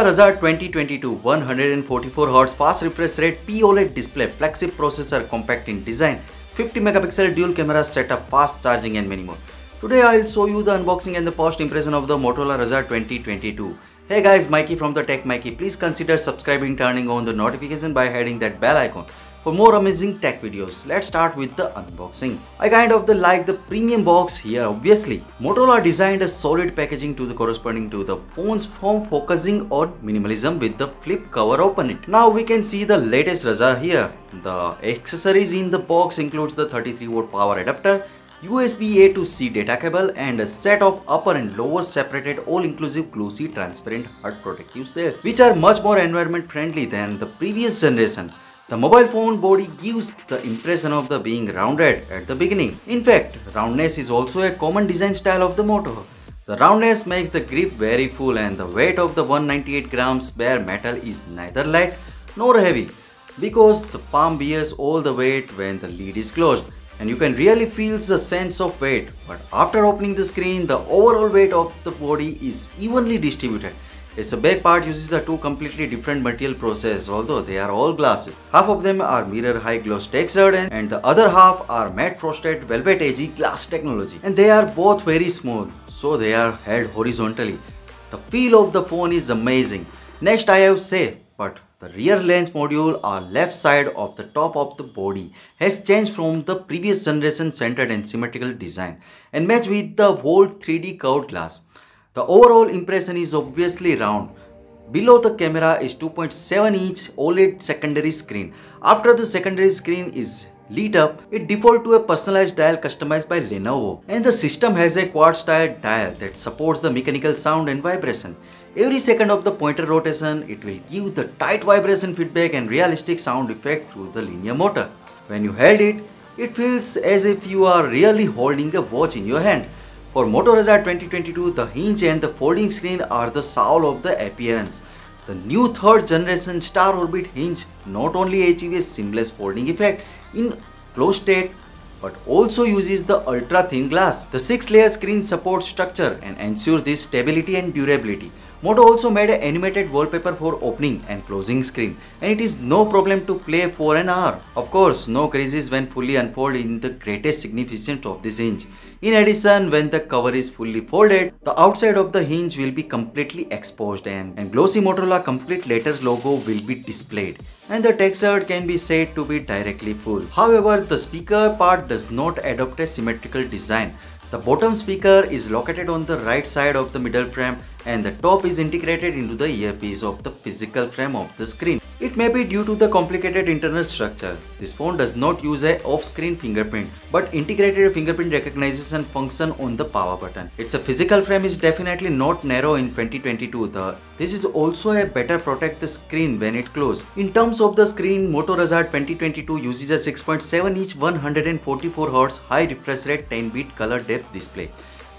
Razr 2022 144Hz fast refresh rate POLED display, flagship processor, compact in design, 50 megapixel dual camera setup, fast charging and many more. Today I'll show you the unboxing and the first impression of the Motorola Razr 2022. Hey guys, Maiky from the Tech Maiky. Please consider subscribing, turning on the notification by hitting that bell icon for more amazing tech videos. Let's start with the unboxing. I kind of like the premium box here obviously. Motorola designed a solid packaging to the corresponding to the phone's form, focusing on minimalism with the flip cover open it. Now we can see the latest Razr here. The accessories in the box includes the 33-watt power adapter, USB A to C data cable and a set of upper and lower separated all-inclusive glossy transparent hard protective cells, which are much more environment friendly than the previous generation. The mobile phone body gives the impression of the being rounded at the beginning. In fact, roundness is also a common design style of the Moto. The roundness makes the grip very full and the weight of the 198 grams bare metal is neither light nor heavy because the palm bears all the weight when the lid is closed. And you can really feel the sense of weight, but after opening the screen, the overall weight of the body is evenly distributed. Its back part uses the two completely different material process, although they are all glasses. Half of them are mirror high gloss textured and the other half are matte frosted velvet edgy glass technology. And they are both very smooth, so they are held horizontally. The feel of the phone is amazing. Next I have say, but the rear lens module or left side of the top of the body has changed from the previous generation centered and symmetrical design and matched with the whole 3D curved glass. The overall impression is obviously round. Below the camera is 2.7-inch OLED secondary screen. After the secondary screen is lit up, it defaults to a personalized dial customized by Lenovo. And the system has a quad style dial that supports the mechanical sound and vibration. Every second of the pointer rotation, it will give the tight vibration feedback and realistic sound effect through the linear motor. When you held it, it feels as if you are really holding a watch in your hand. For Moto Razr 2022, the hinge and the folding screen are the soul of the appearance. The new third generation star orbit hinge not only achieves a seamless folding effect in closed state, but also uses the ultra thin glass. The 6-layer screen supports structure and ensures this stability and durability. Moto also made an animated wallpaper for opening and closing screen, and it is no problem to play for an hour. Of course, no creases when fully unfolded in the greatest significance of this hinge. In addition, when the cover is fully folded, the outside of the hinge will be completely exposed and glossy Motorola complete letters logo will be displayed. And the texture can be said to be directly full. However, the speaker part does not adopt a symmetrical design. The bottom speaker is located on the right side of the middle frame and the top is integrated into the earpiece of the physical frame of the screen. It may be due to the complicated internal structure. This phone does not use a off-screen fingerprint but integrated fingerprint recognition function on the power button. Its physical frame is definitely not narrow in 2022. This is also a better protect the screen when it closes. In terms of the screen, Moto Razr 2022 uses a 6.7-inch 144Hz high refresh rate 10-bit color depth display.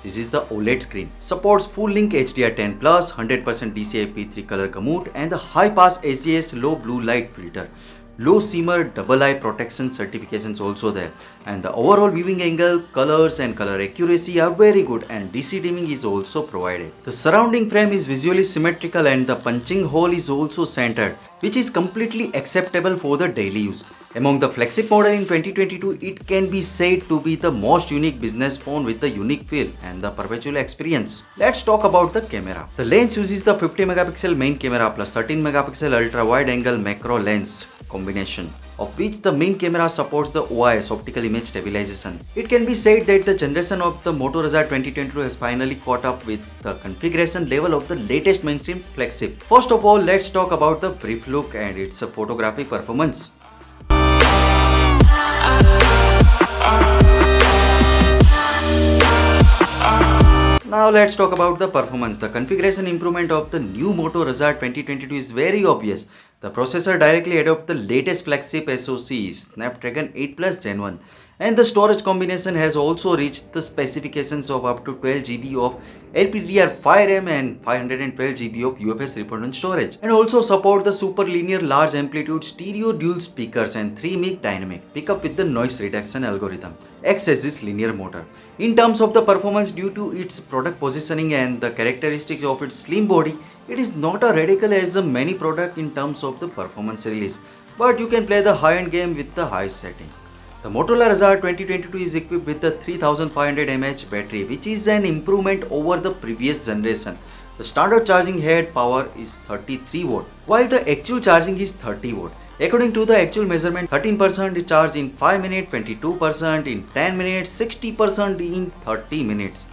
This is the OLED screen. Supports full-length HDR10+, 100% DCI-P3 color gamut and the high-pass ACS low blue light filter. Low shimmer double eye protection certifications also there, and the overall viewing angle, colors and color accuracy are very good and DC dimming is also provided. The surrounding frame is visually symmetrical and the punching hole is also centered, which is completely acceptable for the daily use. Among the flagship model in 2022, it can be said to be the most unique business phone with the unique feel and the perpetual experience. Let's talk about the camera. The lens uses the 50 megapixel main camera plus 13 megapixel ultra wide angle macro lens combination, of which the main camera supports the OIS optical image stabilization. It can be said that the generation of the Moto Razr 2022 has finally caught up with the configuration level of the latest mainstream flagship. First of all, let's talk about the brief look and its photographic performance. Now let's talk about the performance. The configuration improvement of the new Moto Razr 2022 is very obvious. The processor directly adopts the latest flagship SoC Snapdragon 8 Plus Gen 1 And the storage combination has also reached the specifications of up to 12 GB of LPDDR5 RAM and 512 GB of UFS redundant storage, and also support the super linear large amplitude stereo dual speakers and 3 mic dynamic pickup with the noise reduction algorithm. Acts as this linear motor. In terms of the performance, due to its product positioning and the characteristics of its slim body, it is not a radical as a many product in terms of the performance release, but you can play the high-end game with the high setting. The Motorola Razr 2022 is equipped with the 3500 mAh battery, which is an improvement over the previous generation. The standard charging head power is 33 watt, while the actual charging is 30 watt. According to the actual measurement, 13% charge in 5 minutes, 22% in 10 minutes, 60% in 30 minutes,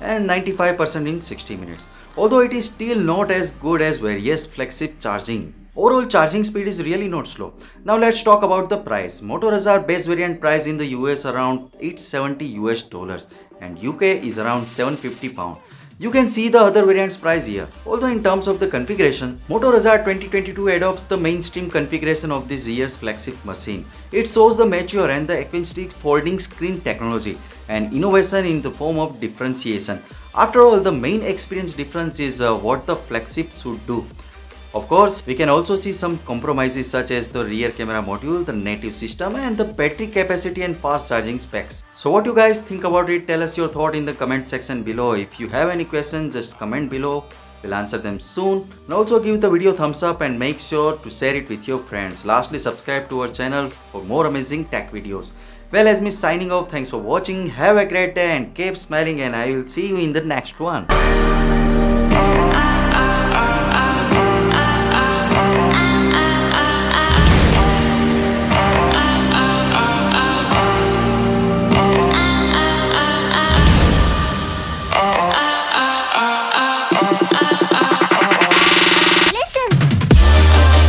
and 95% in 60 minutes. Although it is still not as good as various flagship charging. Overall charging speed is really not slow. Now let's talk about the price. Moto Razr base variant price in the US around $870 and UK is around £750. You can see the other variants price here. Although in terms of the configuration, Moto Razr 2022 adopts the mainstream configuration of this year's flagship machine. It shows the mature and the acoustic folding screen technology and innovation in the form of differentiation. After all, the main experience difference is what the flagship should do. Of course, we can also see some compromises such as the rear camera module, the native system, and the battery capacity and fast charging specs. So what you guys think about it? Tell us your thought in the comment section below. If you have any questions, just comment below. We'll answer them soon. And also give the video thumbs up and make sure to share it with your friends. Lastly, subscribe to our channel for more amazing tech videos. Well, as me signing off, thanks for watching. Have a great day and keep smiling, and I will see you in the next one.